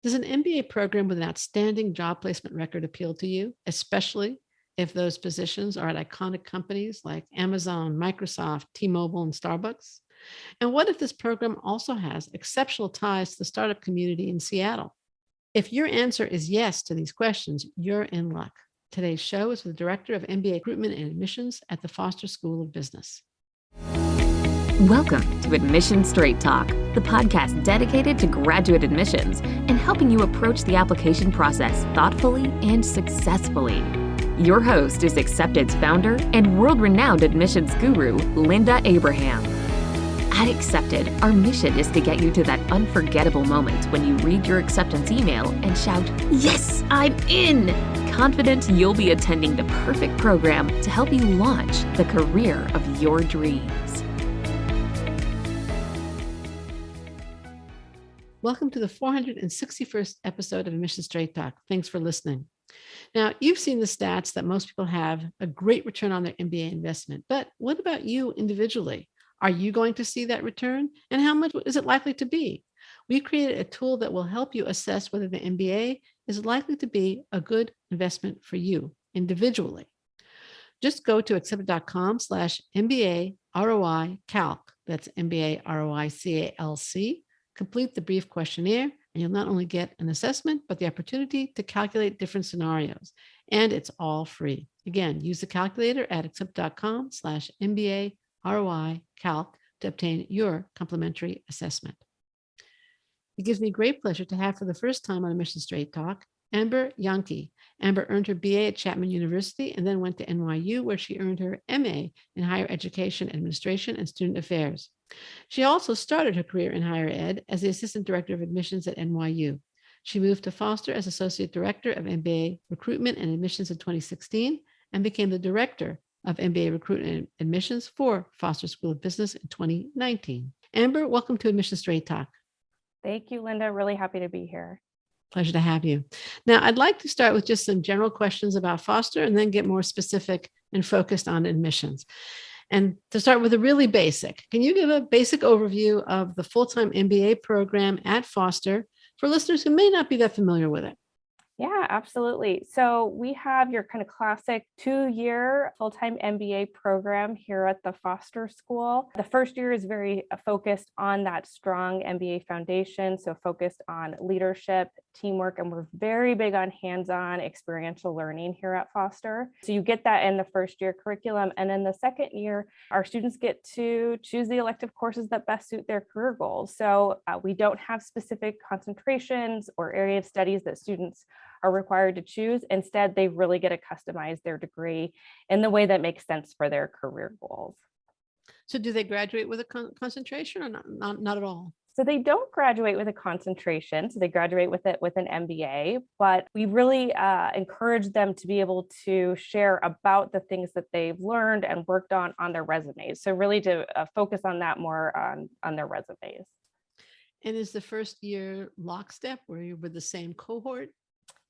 Does an MBA program with an outstanding job placement record appeal to you, especially if those positions are at iconic companies like Amazon, Microsoft, T-Mobile, and Starbucks? And what if this program also has exceptional ties to the startup community in Seattle? If your answer is yes to these questions, you're in luck. Today's show is with the Director of MBA Recruitment and Admissions at the Foster School of Business. Welcome to Admission Straight Talk, the podcast dedicated to graduate admissions and helping you approach the application process thoughtfully and successfully. Your host is Accepted's founder and world-renowned admissions guru, Linda Abraham. At Accepted, our mission is to get you to that unforgettable moment when you read your acceptance email and shout, "Yes, I'm in!" Confident you'll be attending the perfect program to help you launch the career of your dreams. Welcome to the 461st episode of Admission Straight Talk. Thanks for listening. Now, you've seen the stats that most people have a great return on their MBA investment, but what about you individually? Are you going to see that return? And how much is it likely to be? We created a tool that will help you assess whether the MBA is likely to be a good investment for you individually. Just go to accepted.com/MBA ROI Calc. That's MBA ROI CALC. Complete the brief questionnaire, and you'll not only get an assessment, but the opportunity to calculate different scenarios. And it's all free. Again, use the calculator at accept.com/MBA ROI Calc to obtain your complimentary assessment. It gives me great pleasure to have for the first time on Admission Straight Talk, Mba Yankee. Mba earned her BA at Chapman University and then went to NYU, where she earned her MA in Higher Education Administration and Student Affairs. She also started her career in higher ed as the Assistant Director of Admissions at NYU. She moved to Foster as Associate Director of MBA Recruitment and Admissions in 2016 and became the Director of MBA Recruitment and Admissions for Foster School of Business in 2019. Mba, welcome to Admission Straight Talk. Thank you, Linda. Really happy to be here. Pleasure to have you. Now, I'd like to start with just some general questions about Foster and then get more specific and focused on admissions. And to start with a really basic, can you give a basic overview of the full-time MBA program at Foster for listeners who may not be that familiar with it? Yeah, absolutely. So we have your kind of classic 2-year full-time MBA program here at the Foster School. The first year is very focused on that strong MBA foundation, so focused on leadership, teamwork, and we're very big on hands-on experiential learning here at Foster. So you get that in the first year curriculum. And then the second year, our students get to choose the elective courses that best suit their career goals. So we don't have specific concentrations or area of studies that students are required to choose. Instead, they really get to customize their degree in the way that makes sense for their career goals. So do they graduate with a concentration or not at all? So they don't graduate with a concentration. So they graduate with it with an MBA, but we really encourage them to be able to share about the things that they've learned and worked on their resumes. So really to focus on that more on their resumes. And is the first year lockstep where you're with the same cohort?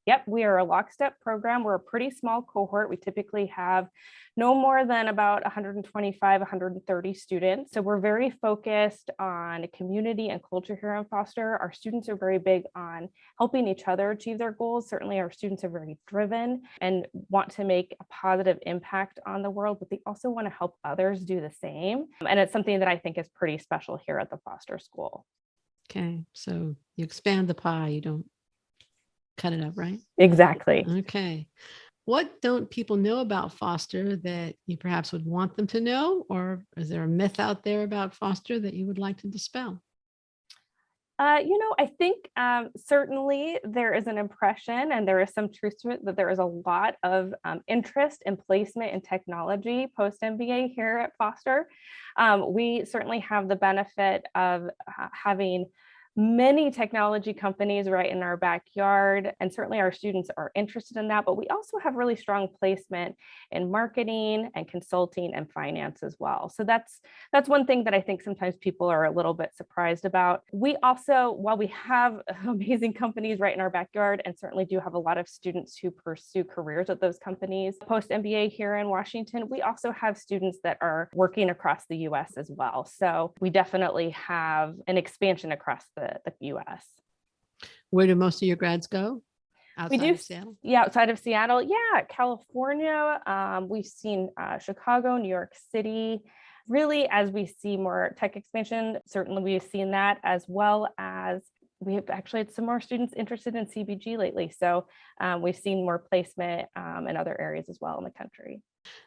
Yep, we are a lockstep program. We're a pretty small cohort. We typically have no more than about 125, 130 students. So we're very focused on community and culture here in Foster. Our students are very big on helping each other achieve their goals. Certainly our students are very driven and want to make a positive impact on the world, but they also want to help others do the same. And it's something that I think is pretty special here at the Foster School. Okay, so you expand the pie, you don't cut it up, right? Exactly. Okay. What don't people know about Foster that you perhaps would want them to know? Or is there a myth out there about Foster that you would like to dispel? I think certainly there is an impression and there is some truth to it that there is a lot of interest in placement in technology post-MBA here at Foster. We certainly have the benefit of having many technology companies right in our backyard, and certainly our students are interested in that, but we also have really strong placement in marketing and consulting and finance as well. So that's one thing that I think sometimes people are a little bit surprised about. We also, while we have amazing companies right in our backyard and certainly do have a lot of students who pursue careers at those companies post-MBA here in Washington, we also have students that are working across the US as well. So we definitely have an expansion across the US. Where do most of your grads go? We Outside do, of Seattle? yeah, outside of Seattle. Yeah, California. We've seen Chicago, New York City. Really, as we see more tech expansion, certainly we've seen that, as well as we have actually had some more students interested in CBG lately. So we've seen more placement in other areas as well in the country.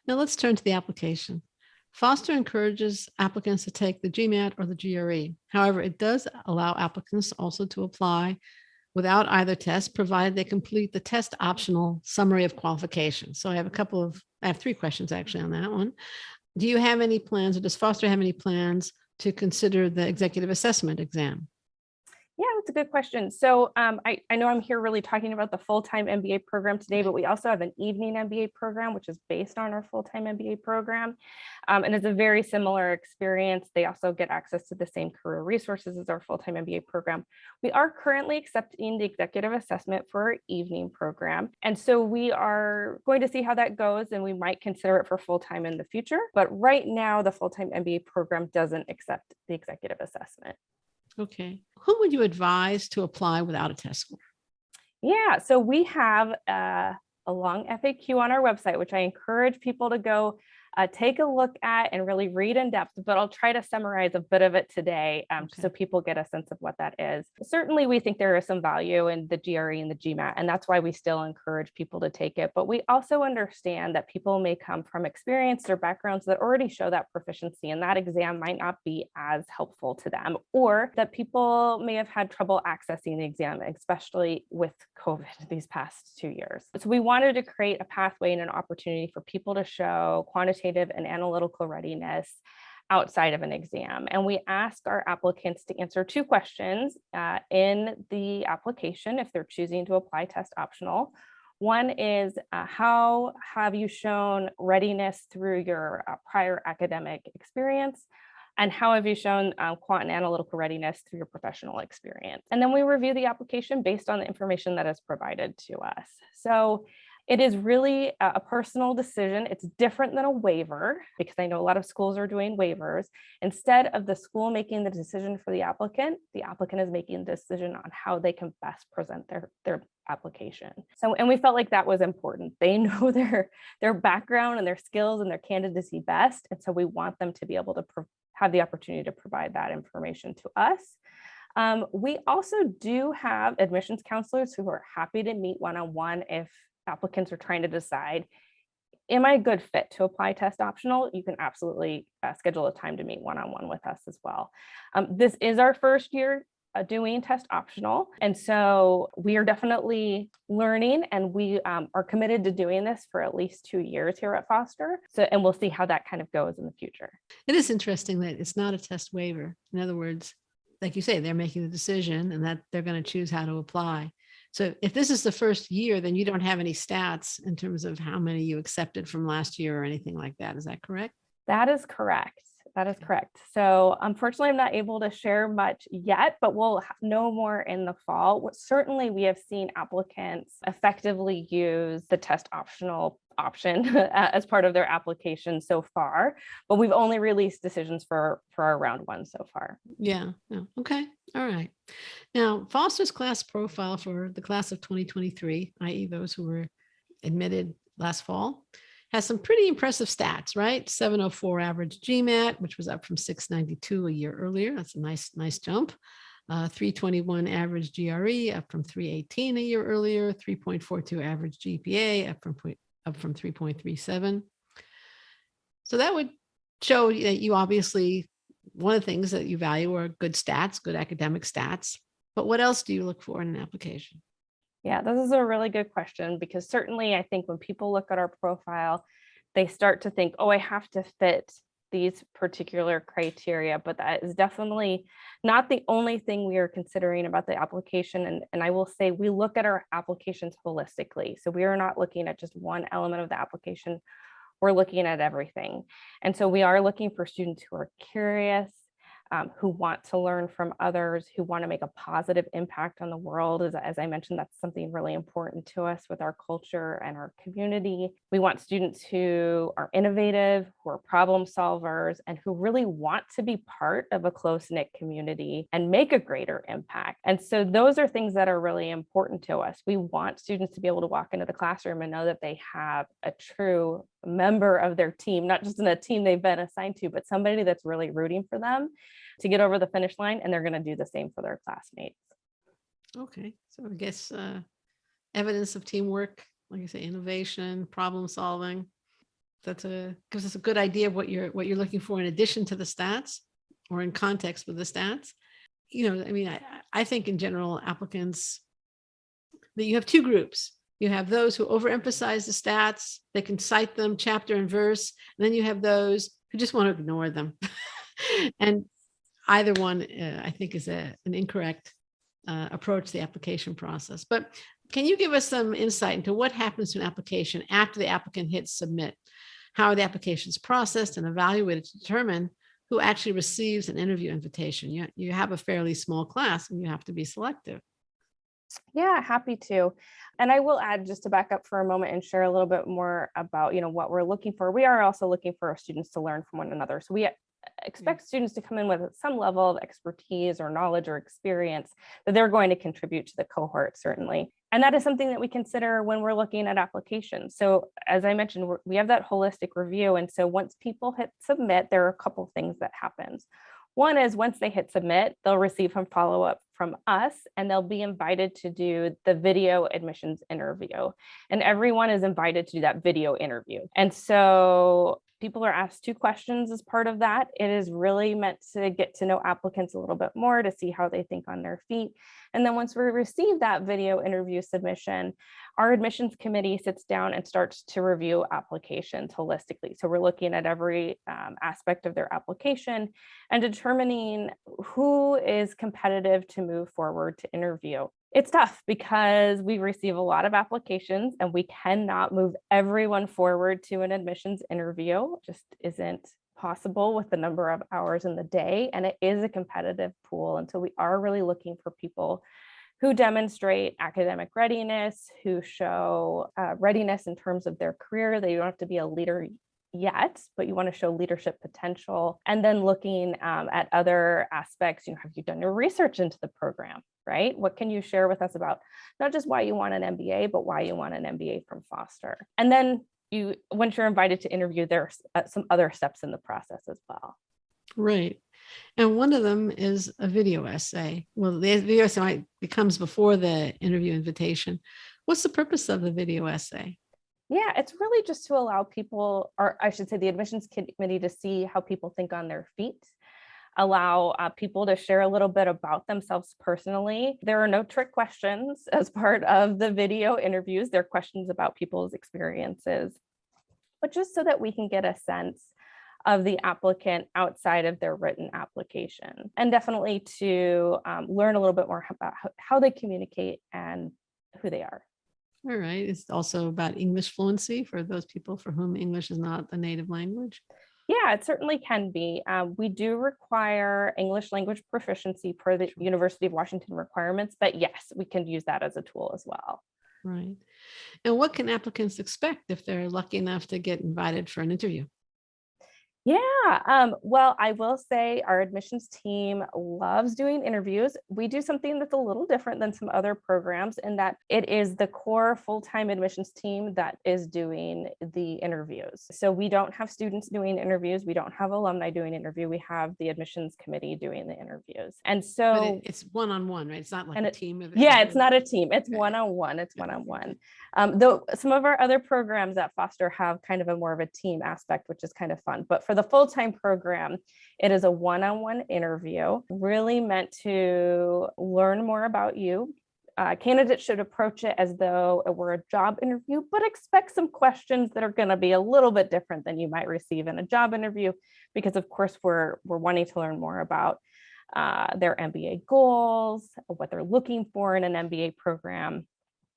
Now let's turn to the application. Foster encourages applicants to take the GMAT or the GRE. However, it does allow applicants also to apply without either test, provided they complete the test optional summary of qualifications. So I have 3 questions actually on that one. Do you have any plans, or does Foster have any plans to consider the executive assessment exam? Yeah, that's a good question. So I know I'm here really talking about the full-time MBA program today, but we also have an evening MBA program, which is based on our full-time MBA program. And it's a very similar experience. They also get access to the same career resources as our full-time MBA program. We are currently accepting the executive assessment for our evening program. And so we are going to see how that goes, and we might consider it for full-time in the future. But right now, the full-time MBA program doesn't accept the executive assessment. Okay. Who would you advise to apply without a test score? Yeah, so we have a long FAQ on our website, which I encourage people to go take a look at and really read in depth, but I'll try to summarize a bit of it today so people get a sense of what that is. Certainly, we think there is some value in the GRE and the GMAT, and that's why we still encourage people to take it. But we also understand that people may come from experience or backgrounds that already show that proficiency, and that exam might not be as helpful to them, or that people may have had trouble accessing the exam, especially with COVID these past 2 years. So we wanted to create a pathway and an opportunity for people to show quantitative and analytical readiness outside of an exam. And we ask our applicants to answer 2 questions in the application if they're choosing to apply test optional. One is, how have you shown readiness through your prior academic experience? And how have you shown quant and analytical readiness through your professional experience? And then we review the application based on the information that is provided to us. So it is really a personal decision. It's different than a waiver, because I know a lot of schools are doing waivers. Instead of the school making the decision for the applicant is making the decision on how they can best present their application. So, and we felt like that was important. They know their background and their skills and their candidacy best. And so we want them to be able to have the opportunity to provide that information to us. We also do have admissions counselors who are happy to meet one-on-one if applicants are trying to decide, am I a good fit to apply test optional? You can absolutely schedule a time to meet one-on-one with us as well. This is our first year doing test optional. And so we are definitely learning, and we are committed to doing this for at least 2 years here at Foster. And we'll see how that kind of goes in the future. It is interesting that it's not a test waiver. In other words, like you say, they're making the decision and that they're going to choose how to apply. So if this is the first year, then you don't have any stats in terms of how many you accepted from last year or anything like that. Is that correct? That is correct. That is correct. So unfortunately, I'm not able to share much yet, but we'll know more in the fall. Certainly, we have seen applicants effectively use the test optional option as part of their application so far, but we've only released decisions for our round 1 so far. Yeah. Okay. All right. Now, Foster's class profile for the class of 2023, i.e. those who were admitted last fall, has some pretty impressive stats, right? 704 average GMAT, which was up from 692 a year earlier. That's a nice jump. 321 average GRE, up from 318 a year earlier. 3.42 average GPA, up from 3.37. So that would show that you obviously, one of the things that you value are good stats, good academic stats. But what else do you look for in an application? Yeah, this is a really good question, because certainly I think when people look at our profile, they start to think, oh, I have to fit these particular criteria, but that is definitely not the only thing we are considering about the application. And I will say we look at our applications holistically. So we are not looking at just one element of the application. We're looking at everything. And so we are looking for students who are curious, who want to learn from others, who want to make a positive impact on the world. As I mentioned, that's something really important to us with our culture and our community. We want students who are innovative, who are problem solvers, and who really want to be part of a close-knit community and make a greater impact. And so those are things that are really important to us. We want students to be able to walk into the classroom and know that they have a true member of their team, not just in a team they've been assigned to, but somebody that's really rooting for them to get over the finish line, and they're going to do the same for their classmates. Okay, so I guess evidence of teamwork, like I say, innovation, problem solving. Gives us a good idea of what you're looking for in addition to the stats or in context with the stats. I mean, I think in general, applicants, that you have two groups. You have those who overemphasize the stats, they can cite them chapter and verse, and then you have those who just want to ignore them. And either one, I think, is an incorrect approach to the application process. But can you give us some insight into what happens to an application after the applicant hits submit? How are the applications processed and evaluated to determine who actually receives an interview invitation? You have a fairly small class and you have to be selective. Yeah, happy to. And I will add, just to back up for a moment and share a little bit more about, what we're looking for. We are also looking for our students to learn from one another. So we expect students to come in with some level of expertise or knowledge or experience that they're going to contribute to the cohort, certainly. And that is something that we consider when we're looking at applications. So as I mentioned, we have that holistic review. And so once people hit submit, there are a couple of things that happens. One is once they hit submit, they'll receive some follow-up from us, and they'll be invited to do the video admissions interview. And everyone is invited to do that video interview. And so people are asked 2 questions as part of that. It is really meant to get to know applicants a little bit more, to see how they think on their feet. And then once we receive that video interview submission, our admissions committee sits down and starts to review applications holistically. So we're looking at every aspect of their application and determining who is competitive to move forward to interview. It's tough because we receive a lot of applications and we cannot move everyone forward to an admissions interview. It just isn't possible with the number of hours in the day, and it is a competitive pool. And so we are really looking for people who demonstrate academic readiness, who show readiness in terms of their career. They don't have to be a leader yet, but you want to show leadership potential. And then looking at other aspects, have you done your research into the program, right? What can you share with us about not just why you want an MBA, but why you want an MBA from Foster? And then once you're invited to interview, there's some other steps in the process as well. Right. And one of them is a video essay. Well, the video essay becomes before the interview invitation. What's the purpose of the video essay? Yeah, it's really just to allow people, or I should say the admissions committee, to see how people think on their feet, allow people to share a little bit about themselves personally. There are no trick questions as part of the video interviews. They're questions about people's experiences, but just so that we can get a sense of the applicant outside of their written application, and definitely to learn a little bit more about how they communicate and who they are. All right. It's also about English fluency for those people for whom English is not the native language. Yeah, it certainly can be. We do require English language proficiency per the University of Washington requirements, but yes, we can use that as a tool as well. Right. And what can applicants expect if they're lucky enough to get invited for an interview? Yeah, well, I will say our admissions team loves doing interviews. We do something that's a little different than some other programs in that it is the core full-time admissions team that is doing the interviews. So we don't have students doing interviews. We don't have alumni doing interview. We have the admissions committee doing the interviews. And so it's one-on-one, right? It's not like a team of Yeah, it's not a team. It's one-on-one. It's one-on-one. Though some of our other programs at Foster have kind of a more of a team aspect, which is kind of fun. But for the full-time program, it is a one-on-one interview, really meant to learn more about you. Candidates should approach it as though it were a job interview, but expect some questions that are going to be a little bit different than you might receive in a job interview, because of course we're wanting to learn more about their MBA goals, what they're looking for in an MBA program.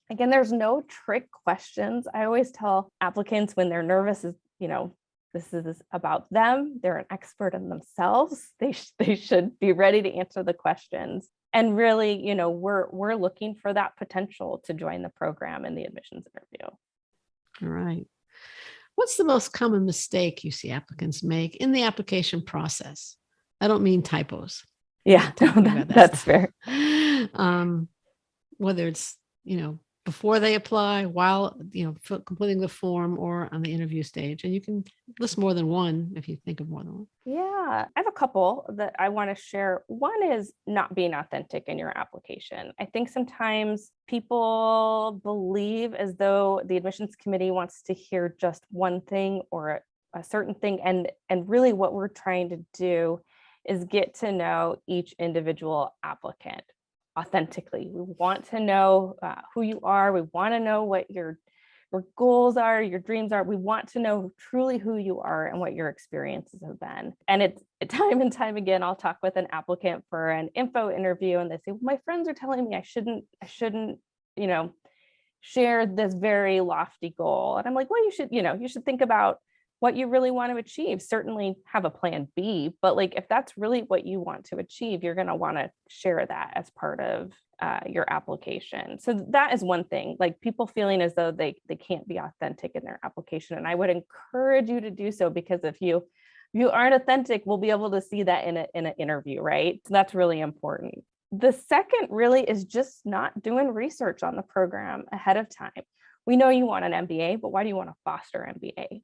Again, there's no trick questions. I always tell applicants when they're nervous is, This is about them. They're an expert in themselves. They should be ready to answer the questions. And really, we're looking for that potential to join the program in the admissions interview. All right. What's the most common mistake you see applicants make in the application process? I don't mean typos. Yeah, that's fair. Whether it's, before they apply, while, completing the form, or on the interview stage. And you can list more than one if you think of more than one. Yeah, I have a couple that I want to share. One is not being authentic in your application. I think sometimes people believe as though the admissions committee wants to hear just one thing or a certain thing. And really what we're trying to do is get to know each individual applicant authentically. We want to know who you are. We want to know what your goals are, your dreams are. We want to know truly who you are and what your experiences have been. And it's time and time again, I'll talk with an applicant for an info interview and they say, well, my friends are telling me I shouldn't, share this very lofty goal. And I'm like, well, you should think about what you really want to achieve. Certainly have a plan B, but like, if that's really what you want to achieve, you're going to want to share that as part of your application. So that is one thing, like people feeling as though they can't be authentic in their application. And I would encourage you to do so, because if you aren't authentic, we'll be able to see that in an interview, right? So that's really important. The second really is just not doing research on the program ahead of time. We know you want an MBA, but why do you want a Foster MBA?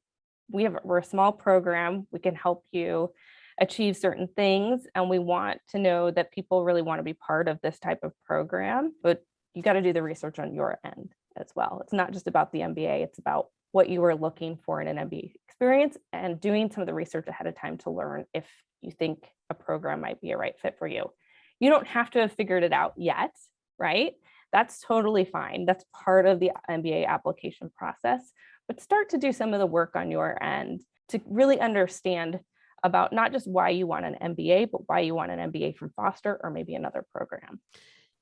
We're a small program. We can help you achieve certain things. And we want to know that people really want to be part of this type of program, but you got to do the research on your end as well. It's not just about the MBA, it's about what you are looking for in an MBA experience and doing some of the research ahead of time to learn if you think a program might be a right fit for you. You don't have to have figured it out yet, right? That's totally fine. That's part of the MBA application process, but start to do some of the work on your end to really understand about not just why you want an MBA, but why you want an MBA from Foster or maybe another program.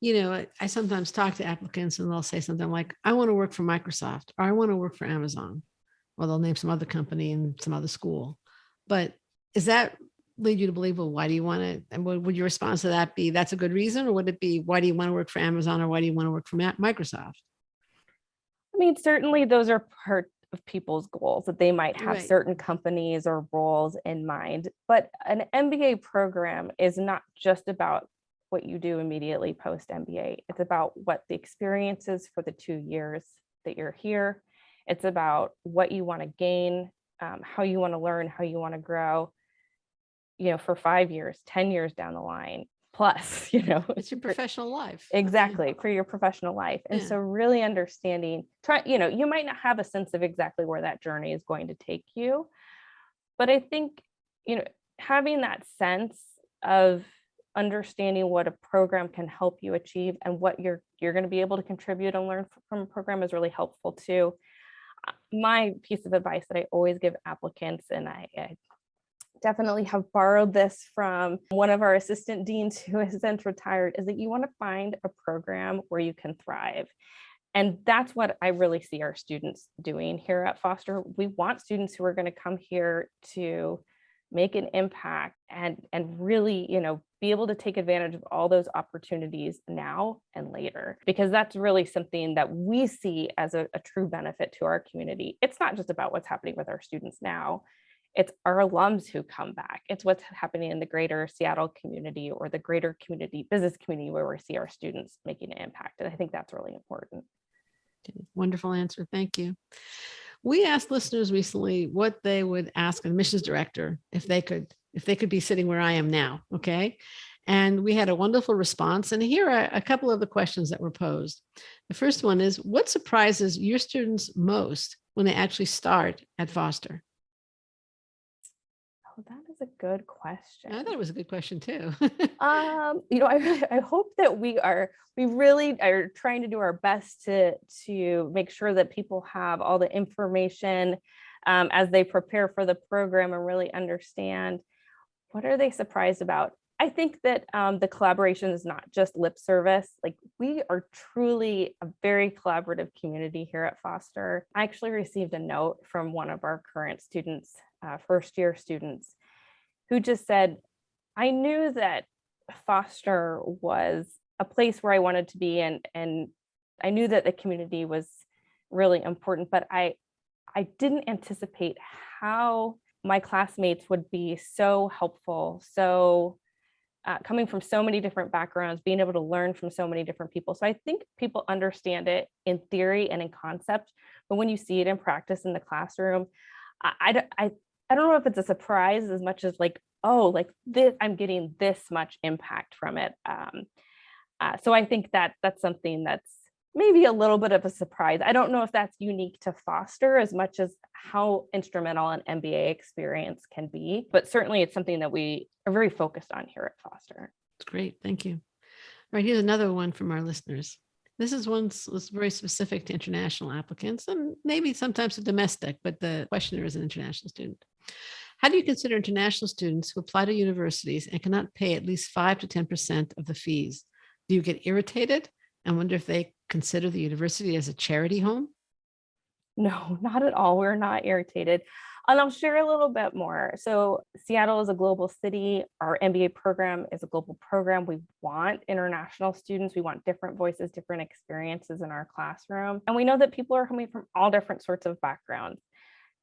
I sometimes talk to applicants and they'll say something like, I want to work for Microsoft, or I want to work for Amazon, or they'll name some other company and some other school. But is that lead you to believe, well, why do you want to, and would your response to that be, that's a good reason? Or would it be, why do you want to work for Amazon, or why do you want to work for Microsoft? I mean, certainly those are part of people's goals, that they might have Right. certain companies or roles in mind. But an MBA program is not just about what you do immediately post MBA. It's about what the experience is for the 2 years that you're here. It's about what you want to gain, how you want to learn, how you want to grow, for 5 years, 10 years down the line. Plus, It's your professional life. Exactly, for your professional life. And Yeah. so really understanding, you might not have a sense of exactly where that journey is going to take you, but I think, having that sense of understanding what a program can help you achieve and what you're going to be able to contribute and learn from a program is really helpful too. My piece of advice that I always give applicants, and I definitely have borrowed this from one of our assistant deans who has since retired, is that you want to find a program where you can thrive. And that's what I really see our students doing here at Foster. We want students who are going to come here to make an impact and really, be able to take advantage of all those opportunities now and later, because that's really something that we see as a true benefit to our community. It's not just about what's happening with our students now. It's our alums who come back. It's what's happening in the greater Seattle community or the greater business community, where we see our students making an impact. And I think that's really important. Wonderful answer. Thank you. We asked listeners recently what they would ask an admissions director if they could be sitting where I am now. Okay. And we had a wonderful response. And here are a couple of the questions that were posed. The first one is, what surprises your students most when they actually start at Foster? Oh, that is a good question. I thought it was a good question too. I hope that we really are trying to do our best to make sure that people have all the information as they prepare for the program and really understand, what are they surprised about? I think that the collaboration is not just lip service. Like, we are truly a very collaborative community here at Foster. I actually received a note from one of our current students, first year students, who just said, I knew that Foster was a place where I wanted to be, and I knew that the community was really important, but I didn't anticipate how my classmates would be so helpful, so coming from so many different backgrounds, being able to learn from so many different people. So I think people understand it in theory and in concept, but when you see it in practice in the classroom, I don't know if it's a surprise as much as like, oh, like this, I'm getting this much impact from it. So I think that that's something that's maybe a little bit of a surprise. I don't know if that's unique to Foster as much as how instrumental an MBA experience can be, but certainly it's something that we are very focused on here at Foster. That's great. Thank you. All right, here's another one from our listeners. This is one was very specific to international applicants and maybe sometimes to domestic, but the questioner is an international student. How do you consider international students who apply to universities and cannot pay at least 5 to 10% of the fees? Do you get irritated and wonder if they consider the university as a charity home? No, not at all. We're not irritated. And I'll share a little bit more. So Seattle is a global city. Our MBA program is a global program. We want international students. We want different voices, different experiences in our classroom. And we know that people are coming from all different sorts of backgrounds.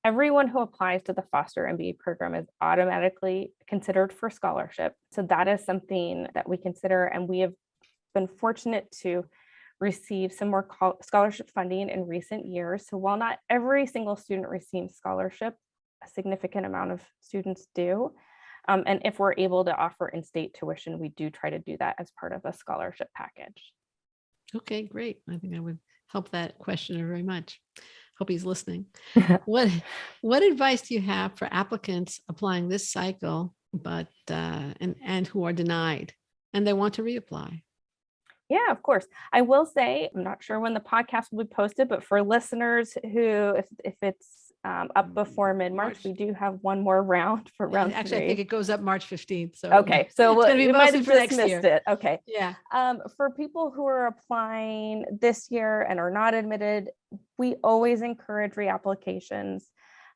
Everyone who applies to the Foster MBA program is automatically considered for scholarship. So that is something that we consider, and we have been fortunate to receive some more scholarship funding in recent years. So while not every single student receives scholarship, a significant amount of students do. And if we're able to offer in-state tuition, we do try to do that as part of a scholarship package. Okay, great. I think I would help that questioner very much. Hope he's listening. What advice do you have for applicants applying this cycle, but and who are denied and they want to reapply? Yeah, of course. I will say, I'm not sure when the podcast will be posted, but for listeners who, if it's up before mid-March, we do have one more round for round Actually, 3. I think it goes up March 15th. So okay, so you might have for just next missed year. it. Okay. Yeah. For people who are applying this year and are not admitted, we always encourage reapplications.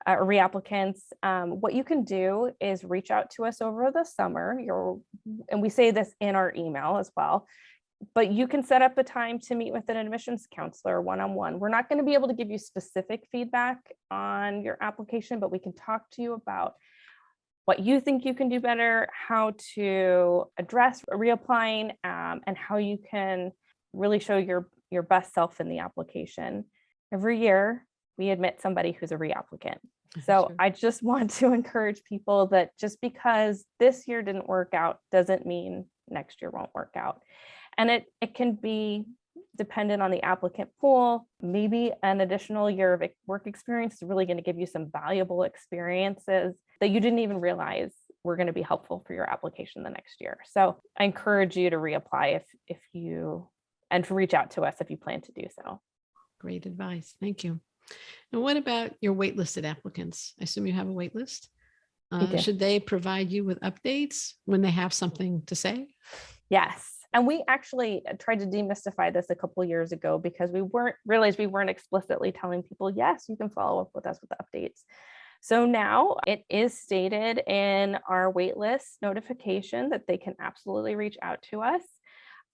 Reapplicants, what you can do is reach out to us over the summer. And we say this in our email as well, but you can set up a time to meet with an admissions counselor one-on-one. We're not going to be able to give you specific feedback on your application, but we can talk to you about what you think you can do better, how to address reapplying, and how you can really show your best self in the application. Every year, we admit somebody who's a reapplicant. So sure. I just want to encourage people that just because this year didn't work out doesn't mean next year won't work out. And it can be dependent on the applicant pool. Maybe an additional year of work experience is really going to give you some valuable experiences that you didn't even realize were going to be helpful for your application the next year. So I encourage you to reapply and to reach out to us if you plan to do so. Great advice. Thank you. And what about your waitlisted applicants? I assume you have a waitlist. Should they provide you with updates when they have something to say? Yes. And we actually tried to demystify this a couple of years ago because we weren't explicitly telling people, yes, you can follow up with us with updates. So now it is stated in our waitlist notification that they can absolutely reach out to us.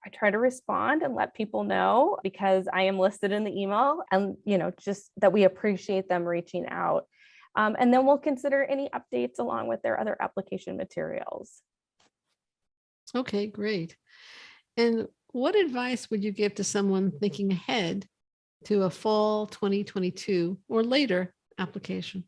I try to respond and let people know because I am listed in the email, and just that we appreciate them reaching out. And then we'll consider any updates along with their other application materials. Okay, great. And what advice would you give to someone thinking ahead to a fall 2022 or later application?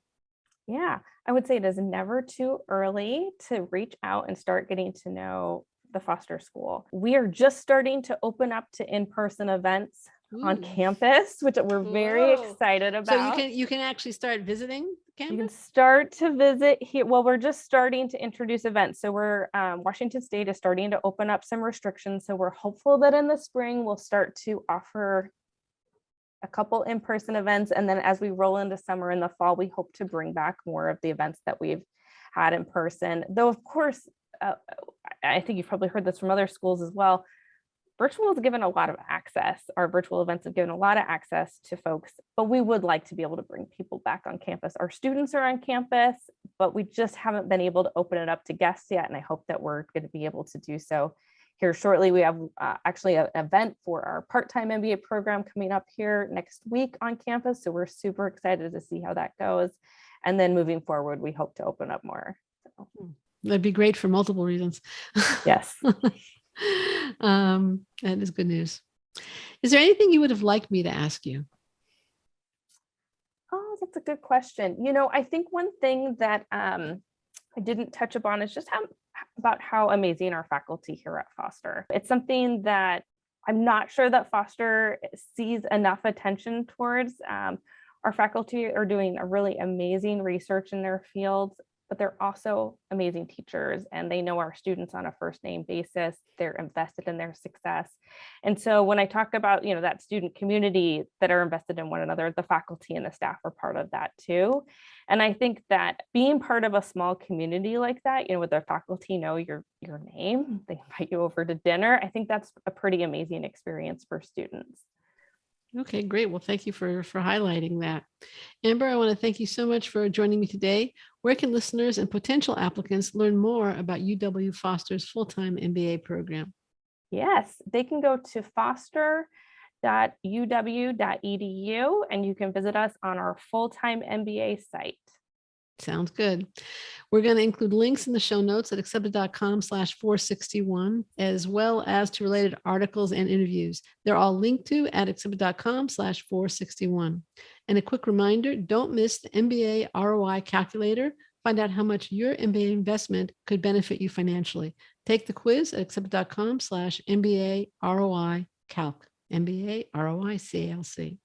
Yeah, I would say it is never too early to reach out and start getting to know the Foster School. We are just starting to open up to in-person events on campus, which we're very excited about. So you can actually start visiting campus? You can start to visit here. Well, we're just starting to introduce events. So we're Washington State is starting to open up some restrictions. So we're hopeful that in the spring we'll start to offer a couple in-person events. And then as we roll into summer in the fall, we hope to bring back more of the events that we've had in person. Though, of course, I think you've probably heard this from other schools as well. Virtual has given a lot of access. Our virtual events have given a lot of access to folks, but we would like to be able to bring people back on campus. Our students are on campus, but we just haven't been able to open it up to guests yet. And I hope that we're going to be able to do so here shortly. We have actually an event for our part-time MBA program coming up here next week on campus. So we're super excited to see how that goes. And then moving forward, we hope to open up more. So. That'd be great for multiple reasons. Yes. That is good news. Is there anything you would have liked me to ask you? Oh, that's a good question. I think one thing that I didn't touch upon is just about how amazing our faculty here at Foster. It's something that I'm not sure that Foster sees enough attention towards. Our faculty are doing a really amazing research in their fields, but they're also amazing teachers, and they know our students on a first name basis. They're invested in their success. And so when I talk about, that student community that are invested in one another, the faculty and the staff are part of that too. And I think that being part of a small community like that, where the faculty know your name, they invite you over to dinner, I think that's a pretty amazing experience for students. Okay, great. Well, thank you for highlighting that. Amber, I want to thank you so much for joining me today. Where can listeners and potential applicants learn more about UW Foster's full-time MBA program? Yes, they can go to foster.uw.edu and you can visit us on our full-time MBA site. Sounds good. We're going to include links in the show notes at accepted.com/461, as well as to related articles and interviews. They're all linked to at accepted.com/461. And a quick reminder, don't miss the MBA ROI calculator. Find out how much your MBA investment could benefit you financially. Take the quiz at accepted.com/MBA ROI Calc, MBA ROI CALC.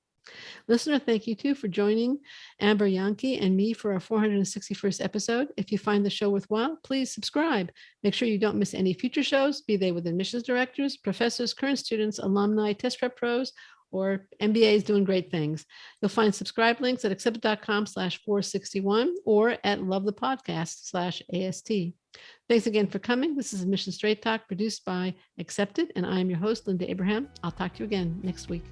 Listener, thank you too for joining Amber, Yankee, and me for our 461st episode. If you find the show worthwhile, please subscribe. Make sure you don't miss any future shows, be they with admissions directors, professors, current students, alumni, test prep pros, or MBAs doing great things. You'll find subscribe links at accepted.com/461 or at lovethepodcast/AST. Thanks again for coming. This is Admission Straight Talk produced by Accepted, and I am your host, Linda Abraham. I'll talk to you again next week.